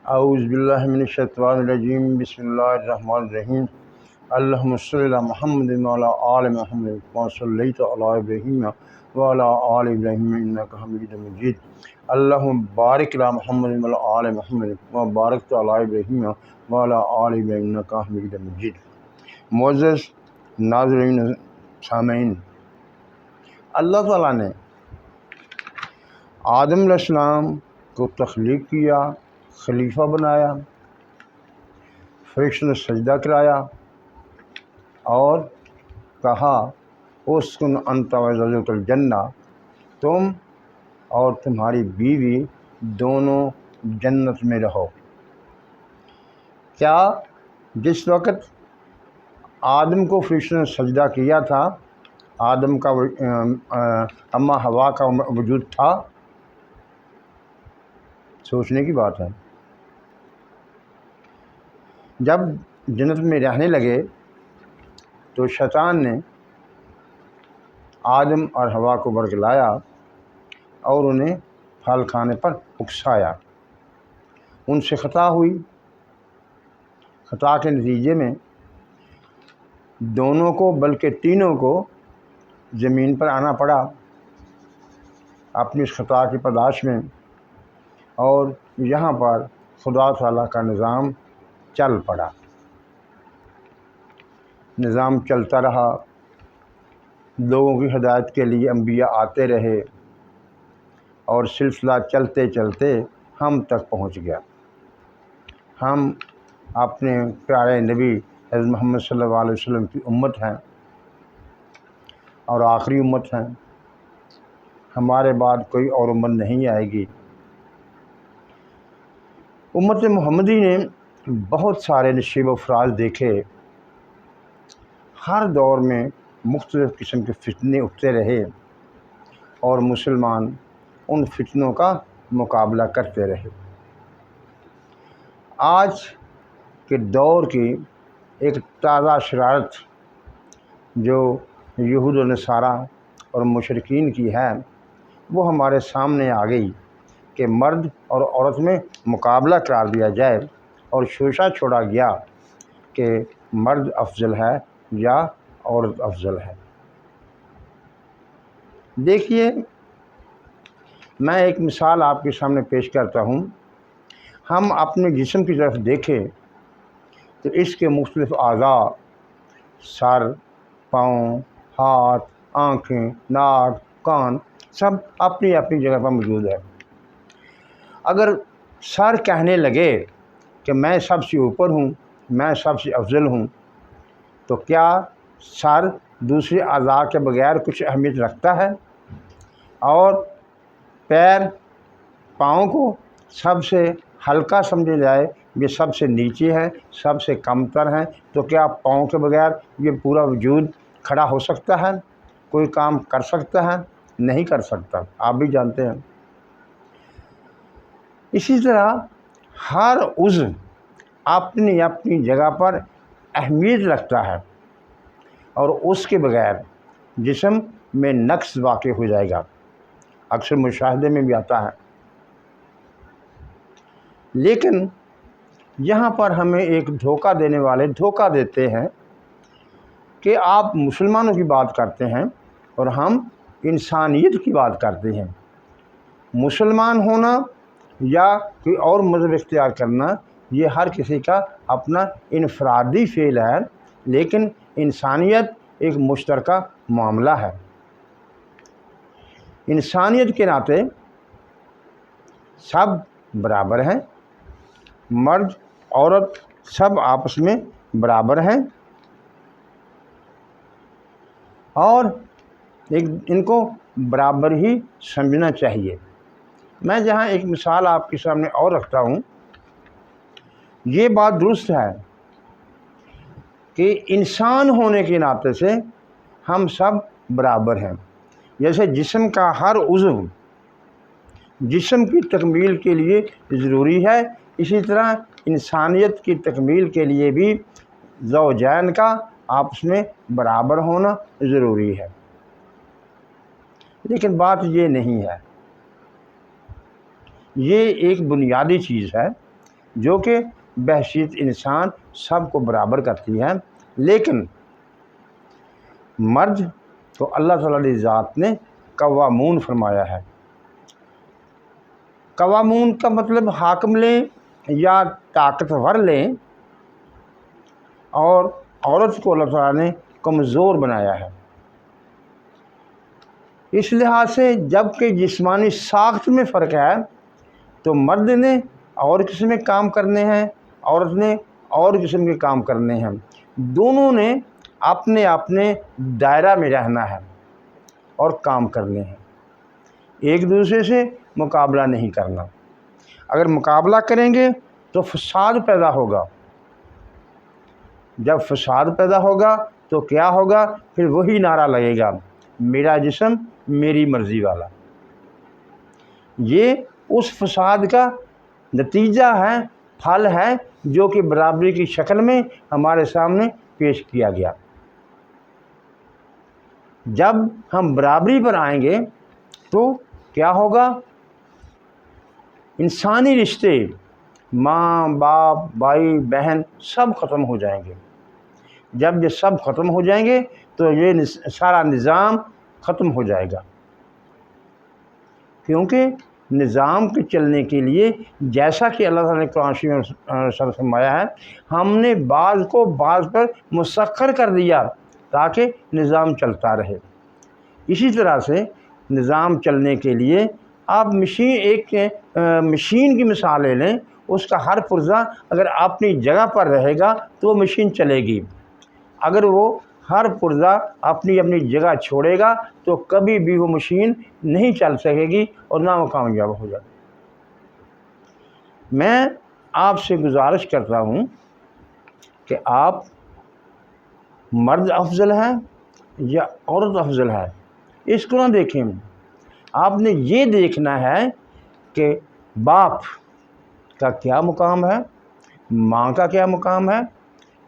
اعوذ باللہ من الشیطان الرجیم بسم اللہ الرحمن الرحیم اللہم صلی علی محمد وعلی آل محمد کما صلیت علی ابراہیم وعلی آل ابراہیم انک حمید مجید اللہم بارک علی محمد وعلی آل محمد کما بارکت علی ابراہیم وعلی آل ابراہیم انک حمید مجید۔ معزز ناظرین سامعین، اللہ تعالیٰ نے آدم علیہ السلام کو تخلیق کیا، خلیفہ بنایا، فرشتوں نے سجدہ کرایا اور کہا اسکن انت وزوجک الجنہ، تم اور تمہاری بیوی دونوں جنت میں رہو۔ کیا جس وقت آدم کو فرشتوں نے سجدہ کیا تھا آدم کا اماں حوا کا وجود تھا؟ سوچنے کی بات ہے۔ جب جنت میں رہنے لگے تو شیطان نے آدم اور حوا کو برگلایا اور انہیں پھل کھانے پر اکسایا۔ ان سے خطا ہوئی۔ خطا کے نتیجے میں دونوں کو بلکہ تینوں کو زمین پر آنا پڑا اپنی اس خطا کی پاداش میں، اور یہاں پر خدا تعالیٰ کا نظام چل پڑا۔ نظام چلتا رہا، لوگوں کی ہدایت کے لیے انبیاء آتے رہے اور سلسلہ چلتے چلتے ہم تک پہنچ گیا۔ ہم اپنے پیارے نبی حضرت محمد صلی اللہ علیہ وسلم کی امت ہیں اور آخری امت ہیں۔ ہمارے بعد کوئی اور امت نہیں آئے گی۔ امت محمدی نے بہت سارے نشیب و فراز دیکھے، ہر دور میں مختلف قسم کے فتنے اٹھتے رہے اور مسلمان ان فتنوں کا مقابلہ کرتے رہے۔ آج کے دور کی ایک تازہ شرارت جو یہود و نصارہ اور مشرکین کی ہے وہ ہمارے سامنے آ گئی کہ مرد اور عورت میں مقابلہ قرار دیا جائے اور شوشہ چھوڑا گیا کہ مرد افضل ہے یا عورت افضل ہے۔ دیکھیے، میں ایک مثال آپ کے سامنے پیش کرتا ہوں۔ ہم اپنے جسم کی طرف دیکھیں تو اس کے مختلف اعضاء، سر، پاؤں، ہاتھ، آنکھیں، ناک، کان، سب اپنی اپنی جگہ پر موجود ہے۔ اگر سر کہنے لگے کہ میں سب سے اوپر ہوں، میں سب سے افضل ہوں، تو کیا سر دوسرے اعضاء کے بغیر کچھ اہمیت رکھتا ہے؟ اور پیر، پاؤں کو سب سے ہلکا سمجھا جائے، یہ سب سے نیچے ہے، سب سے کم تر ہیں، تو کیا پاؤں کے بغیر یہ پورا وجود کھڑا ہو سکتا ہے؟ کوئی کام کر سکتا ہے؟ نہیں کر سکتا، آپ بھی جانتے ہیں۔ اسی طرح ہر عضو اپنی اپنی جگہ پر اہمیت رکھتا ہے اور اس کے بغیر جسم میں نقص واقع ہو جائے گا۔ اکثر مشاہدے میں بھی آتا ہے۔ لیکن یہاں پر ہمیں ایک دھوکہ دینے والے دھوکہ دیتے ہیں کہ آپ مسلمانوں کی بات کرتے ہیں اور ہم انسانیت کی بات کرتے ہیں۔ مسلمان ہونا یا کوئی اور مذہب اختیار کرنا یہ ہر کسی کا اپنا انفرادی فعل ہے، لیکن انسانیت ایک مشترکہ معاملہ ہے۔ انسانیت کے ناطے سب برابر ہیں، مرد عورت سب آپس میں برابر ہیں اور ان کو برابر ہی سمجھنا چاہیے۔ میں جہاں ایک مثال آپ کے سامنے اور رکھتا ہوں، یہ بات درست ہے کہ انسان ہونے کے ناطے سے ہم سب برابر ہیں۔ جیسے جسم کا ہر عضو جسم کی تکمیل کے لیے ضروری ہے، اسی طرح انسانیت کی تکمیل کے لیے بھی زوجین کا آپس میں برابر ہونا ضروری ہے۔ لیکن بات یہ نہیں ہے، یہ ایک بنیادی چیز ہے جو کہ بحیثیت انسان سب کو برابر کرتی ہے، لیکن مرد تو اللہ تعالیٰ کی ذات نے قوامون فرمایا ہے۔ قوامون کا مطلب حاکم لیں یا طاقتور لیں، اور عورت کو اللہ تعالیٰ نے کمزور بنایا ہے۔ اس لحاظ سے جب کہ جسمانی ساخت میں فرق ہے تو مرد نے اور قسم کے کام کرنے ہیں، عورت نے اور قسم کے کام کرنے ہیں، دونوں نے اپنے اپنے دائرہ میں رہنا ہے اور کام کرنے ہیں، ایک دوسرے سے مقابلہ نہیں کرنا۔ اگر مقابلہ کریں گے تو فساد پیدا ہوگا، جب فساد پیدا ہوگا تو کیا ہوگا؟ پھر وہی نعرہ لگے گا، میرا جسم میری مرضی والا۔ یہ اس فساد کا نتیجہ ہے، پھل ہے، جو کہ برابری کی شکل میں ہمارے سامنے پیش کیا گیا۔ جب ہم برابری پر آئیں گے تو کیا ہوگا؟ انسانی رشتے، ماں باپ بھائی بہن سب ختم ہو جائیں گے۔ جب یہ سب ختم ہو جائیں گے تو یہ سارا نظام ختم ہو جائے گا، کیونکہ نظام کے چلنے کے لیے جیسا کہ اللہ تعالیٰ نے قرآن شریف میں فرمایا ہے، ہم نے بعض کو بعض پر مسخر کر دیا تاکہ نظام چلتا رہے۔ اسی طرح سے نظام چلنے کے لیے آپ ایک مشین کی مثال لے لیں، اس کا ہر پرزہ اگر اپنی جگہ پر رہے گا تو وہ مشین چلے گی، اگر وہ ہر پرزہ اپنی اپنی جگہ چھوڑے گا تو کبھی بھی وہ مشین نہیں چل سکے گی اور نہ وہ کامیاب ہو جائے۔ میں آپ سے گزارش کرتا ہوں کہ آپ مرد افضل ہے یا عورت افضل ہے، اس کو نہ دیکھیں، آپ نے یہ دیکھنا ہے کہ باپ کا کیا مقام ہے، ماں کا کیا مقام ہے،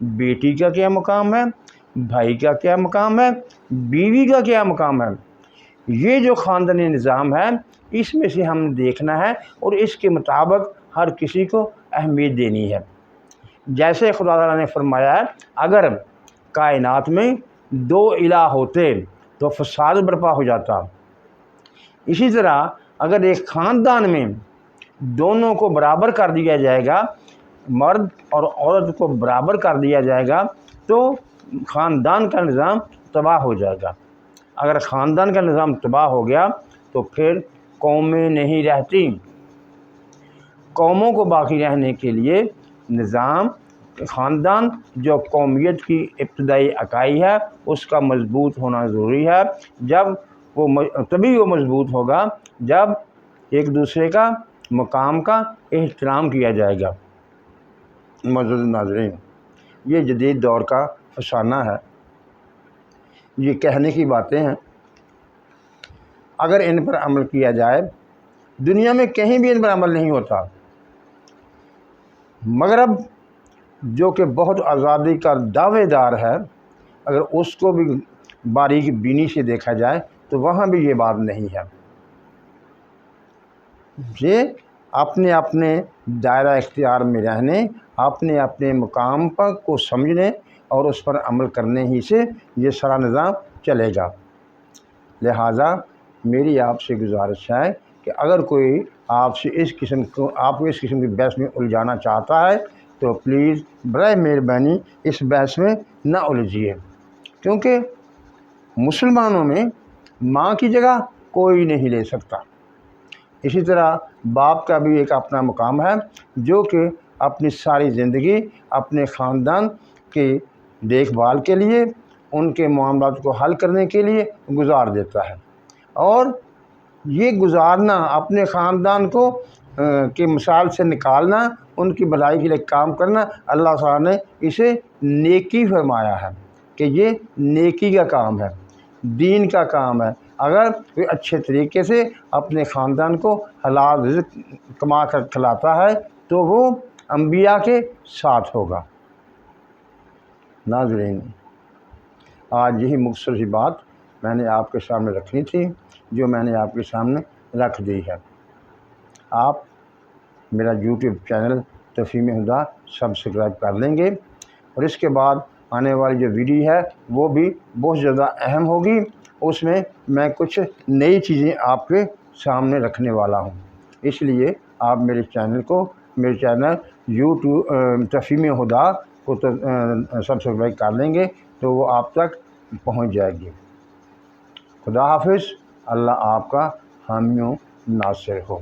بیٹی کا کیا مقام ہے، بھائی کا کیا مقام ہے، بیوی کا کیا مقام ہے۔ یہ جو خاندانی نظام ہے اس میں سے ہم دیکھنا ہے اور اس کے مطابق ہر کسی کو اہمیت دینی ہے۔ جیسے خدا تعالیٰ نے فرمایا ہے، اگر کائنات میں دو الہ ہوتے تو فساد برپا ہو جاتا، اسی طرح اگر ایک خاندان میں دونوں کو برابر کر دیا جائے گا، مرد اور عورت کو برابر کر دیا جائے گا تو خاندان کا نظام تباہ ہو جائے گا۔ اگر خاندان کا نظام تباہ ہو گیا تو پھر قومیں نہیں رہتی۔ قوموں کو باقی رہنے کے لیے نظام، خاندان جو قومیت کی ابتدائی اکائی ہے اس کا مضبوط ہونا ضروری ہے۔ تبھی وہ مضبوط ہوگا جب ایک دوسرے کا مقام کا احترام کیا جائے گا۔ معزز ناظرین، یہ جدید دور کا افسانہ ہے، یہ کہنے کی باتیں ہیں، اگر ان پر عمل کیا جائے، دنیا میں کہیں بھی ان پر عمل نہیں ہوتا۔ مغرب جو کہ بہت آزادی کا دعوے دار ہے، اگر اس کو بھی باریک بینی سے دیکھا جائے تو وہاں بھی یہ بات نہیں ہے۔ یہ اپنے اپنے دائرہ اختیار میں رہنے، اپنے اپنے مقام پر کو سمجھنے اور اس پر عمل کرنے ہی سے یہ سارا نظام چلے گا۔ لہٰذا میری آپ سے گزارش ہے کہ اگر کوئی آپ کو اس قسم کی بحث میں الجھانا چاہتا ہے تو پلیز برائے مہربانی اس بحث میں نہ الجھیے، کیونکہ مسلمانوں میں ماں کی جگہ کوئی نہیں لے سکتا۔ اسی طرح باپ کا بھی ایک اپنا مقام ہے جو کہ اپنی ساری زندگی اپنے خاندان کی دیکھ بھال کے لیے، ان کے معاملات کو حل کرنے کے لیے گزار دیتا ہے، اور یہ گزارنا اپنے خاندان کو کی مثال سے نکالنا، ان کی بھلائی کے لیے کام کرنا، اللہ تعالیٰ نے اسے نیکی فرمایا ہے کہ یہ نیکی کا کام ہے، دین کا کام ہے۔ اگر کوئی اچھے طریقے سے اپنے خاندان کو حلال رزق کما کر کھلاتا ہے تو وہ انبیاء کے ساتھ ہوگا۔ ناظرین، آج یہی مختصر سی بات میں نے آپ کے سامنے رکھنی تھی، جو میں نے آپ کے سامنے رکھ دی ہے۔ آپ میرا یوٹیوب چینل تفہیم ہدا سبسکرائب کر لیں گے، اور اس کے بعد آنے والی جو ویڈیو ہے وہ بھی بہت زیادہ اہم ہوگی۔ اس میں میں کچھ نئی چیزیں آپ کے سامنے رکھنے والا ہوں، اس لیے آپ میرے چینل یوٹیوب تفہیم ہدا کو تو سبسکرائب کر لیں گے تو وہ آپ تک پہنچ جائے گی۔ خدا حافظ، اللہ آپ کا حامی و ناصر ہو۔